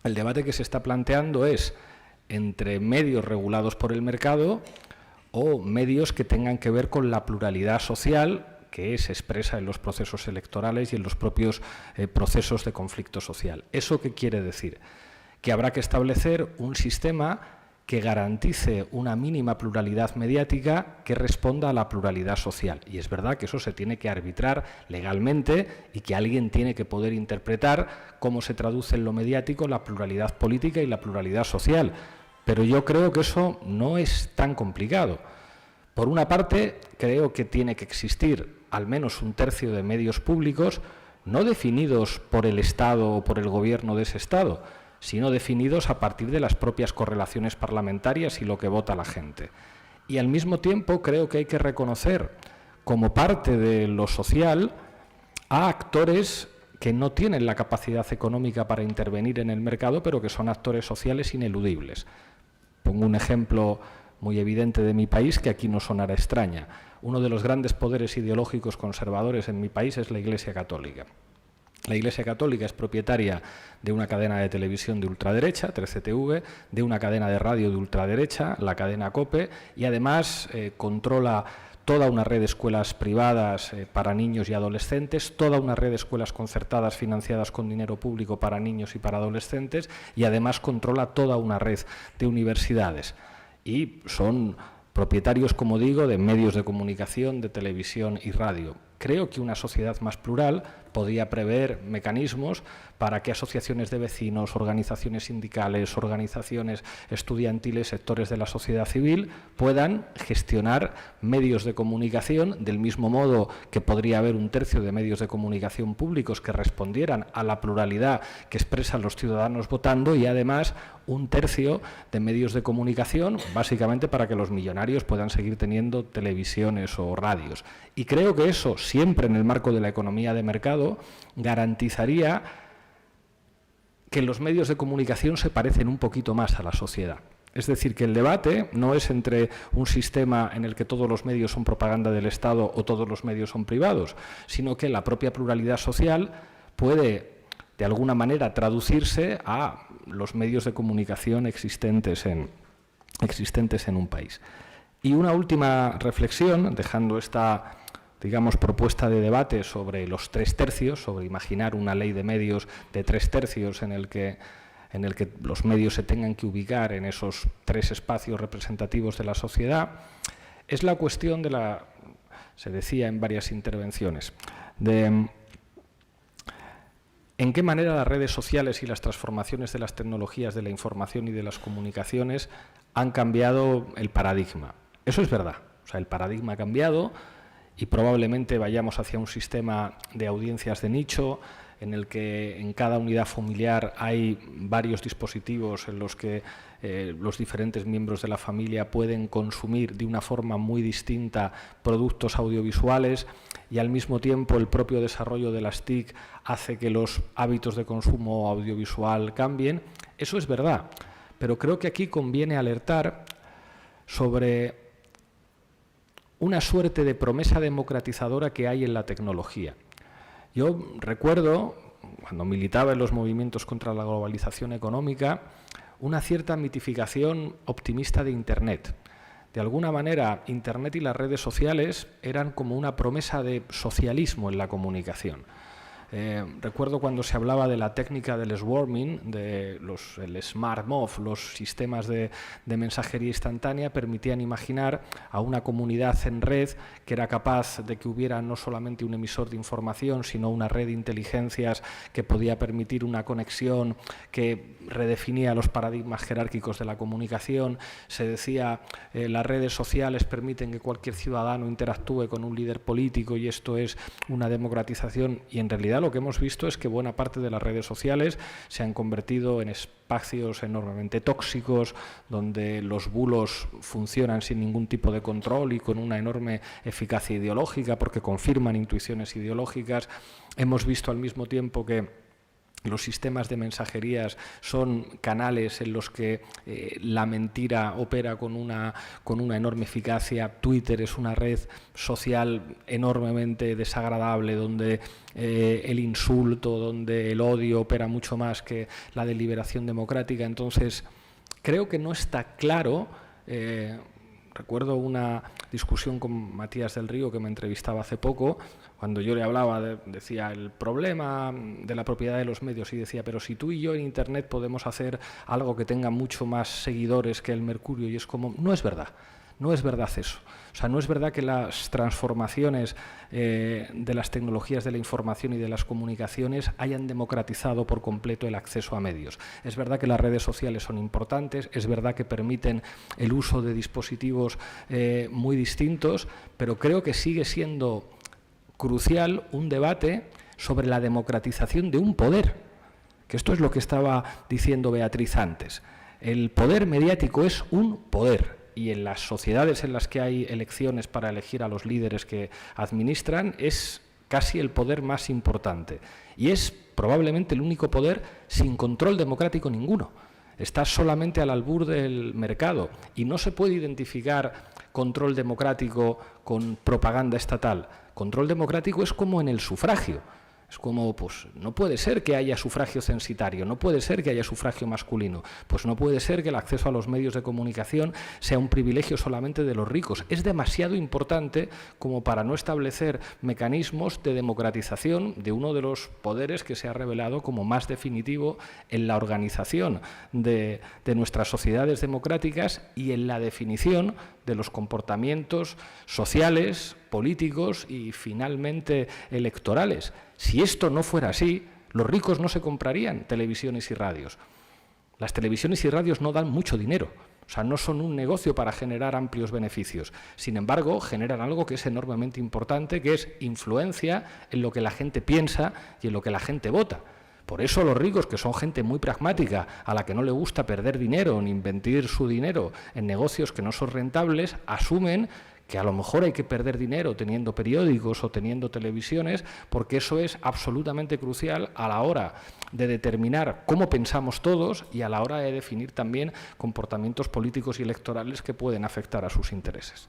El debate que se está planteando es entre medios regulados por el mercado o medios que tengan que ver con la pluralidad social que se expresa en los procesos electorales y en los propios procesos de conflicto social. ¿Eso qué quiere decir? Que habrá que establecer un sistema que garantice una mínima pluralidad mediática que responda a la pluralidad social. Y es verdad que eso se tiene que arbitrar legalmente y que alguien tiene que poder interpretar cómo se traduce en lo mediático la pluralidad política y la pluralidad social. Pero yo creo que eso no es tan complicado. Por una parte, creo que tiene que existir al menos un tercio de medios públicos no definidos por el Estado o por el gobierno de ese Estado, sino definidos a partir de las propias correlaciones parlamentarias y lo que vota la gente. Y al mismo tiempo creo que hay que reconocer como parte de lo social a actores que no tienen la capacidad económica para intervenir en el mercado, pero que son actores sociales ineludibles. Pongo un ejemplo muy evidente de mi país que aquí no sonará extraña. Uno de los grandes poderes ideológicos conservadores en mi país es la Iglesia Católica. La Iglesia Católica es propietaria de una cadena de televisión de ultraderecha, 13TV, de una cadena de radio de ultraderecha, la cadena COPE, y además controla toda una red de escuelas privadas para niños y adolescentes, toda una red de escuelas concertadas financiadas con dinero público para niños y para adolescentes, y además controla toda una red de universidades. Y son propietarios, como digo, de medios de comunicación, de televisión y radio. Creo que una sociedad más plural podía prever mecanismos para que asociaciones de vecinos, organizaciones sindicales, organizaciones estudiantiles, sectores de la sociedad civil puedan gestionar medios de comunicación del mismo modo que podría haber un tercio de medios de comunicación públicos que respondieran a la pluralidad que expresan los ciudadanos votando y además un tercio de medios de comunicación básicamente para que los millonarios puedan seguir teniendo televisiones o radios. Y creo que eso, siempre en el marco de la economía de mercado, garantizaría que los medios de comunicación se parecen un poquito más a la sociedad. Es decir, que el debate no es entre un sistema en el que todos los medios son propaganda del Estado o todos los medios son privados, sino que la propia pluralidad social puede, de alguna manera, traducirse a los medios de comunicación existentes en un país. Y una última reflexión, dejando esta, digamos, propuesta de debate sobre los 3/3, sobre imaginar una ley de medios de 3/3 en el que los medios se tengan que ubicar en esos 3 espacios representativos de la sociedad, es la cuestión de se decía en varias intervenciones, de en qué manera las redes sociales y las transformaciones de las tecnologías de la información y de las comunicaciones han cambiado el paradigma. Eso es verdad, o sea, el paradigma ha cambiado y probablemente vayamos hacia un sistema de audiencias de nicho en el que en cada unidad familiar hay varios dispositivos en los que los diferentes miembros de la familia pueden consumir de una forma muy distinta productos audiovisuales y al mismo tiempo el propio desarrollo de las TIC hace que los hábitos de consumo audiovisual cambien. Eso es verdad, pero creo que aquí conviene alertar sobre una suerte de promesa democratizadora que hay en la tecnología. Yo recuerdo, cuando militaba en los movimientos contra la globalización económica, una cierta mitificación optimista de Internet. De alguna manera, Internet y las redes sociales eran como una promesa de socialismo en la comunicación. Recuerdo cuando se hablaba de la técnica del swarming, el smart move, los sistemas de mensajería instantánea permitían imaginar a una comunidad en red que era capaz de que hubiera no solamente un emisor de información, sino una red de inteligencias que podía permitir una conexión que redefinía los paradigmas jerárquicos de la comunicación. Se decía las redes sociales permiten que cualquier ciudadano interactúe con un líder político y esto es una democratización, y en realidad lo que hemos visto es que buena parte de las redes sociales se han convertido en espacios enormemente tóxicos, donde los bulos funcionan sin ningún tipo de control y con una enorme eficacia ideológica porque confirman intuiciones ideológicas. Hemos visto al mismo tiempo que los sistemas de mensajerías son canales en los que la mentira opera con una enorme eficacia. Twitter es una red social enormemente desagradable, donde el insulto, donde el odio opera mucho más que la deliberación democrática. Entonces, creo que no está claro. Recuerdo una discusión con Matías del Río, que me entrevistaba hace poco, cuando yo le hablaba, decía el problema de la propiedad de los medios, y decía, pero si tú y yo en Internet podemos hacer algo que tenga mucho más seguidores que el Mercurio, y es como, no es verdad. No es verdad eso. O sea, no es verdad que las transformaciones de las tecnologías de la información y de las comunicaciones hayan democratizado por completo el acceso a medios. Es verdad que las redes sociales son importantes, es verdad que permiten el uso de dispositivos muy distintos, pero creo que sigue siendo crucial un debate sobre la democratización de un poder, que esto es lo que estaba diciendo Beatriz antes. El poder mediático es un poder. Y en las sociedades en las que hay elecciones para elegir a los líderes que administran, es casi el poder más importante. Y es probablemente el único poder sin control democrático ninguno. Está solamente al albur del mercado y no se puede identificar control democrático con propaganda estatal. Control democrático es como en el sufragio. Es como, pues no puede ser que haya sufragio censitario, no puede ser que haya sufragio masculino, pues no puede ser que el acceso a los medios de comunicación sea un privilegio solamente de los ricos. Es demasiado importante como para no establecer mecanismos de democratización de uno de los poderes que se ha revelado como más definitivo en la organización de nuestras sociedades democráticas y en la definición de los comportamientos sociales, políticos y finalmente electorales. Si esto no fuera así, los ricos no se comprarían televisiones y radios. Las televisiones y radios no dan mucho dinero, o sea, no son un negocio para generar amplios beneficios. Sin embargo, generan algo que es enormemente importante, que es influencia en lo que la gente piensa y en lo que la gente vota. Por eso los ricos, que son gente muy pragmática, a la que no le gusta perder dinero ni invertir su dinero en negocios que no son rentables, asumen que a lo mejor hay que perder dinero teniendo periódicos o teniendo televisiones, porque eso es absolutamente crucial a la hora de determinar cómo pensamos todos y a la hora de definir también comportamientos políticos y electorales que pueden afectar a sus intereses.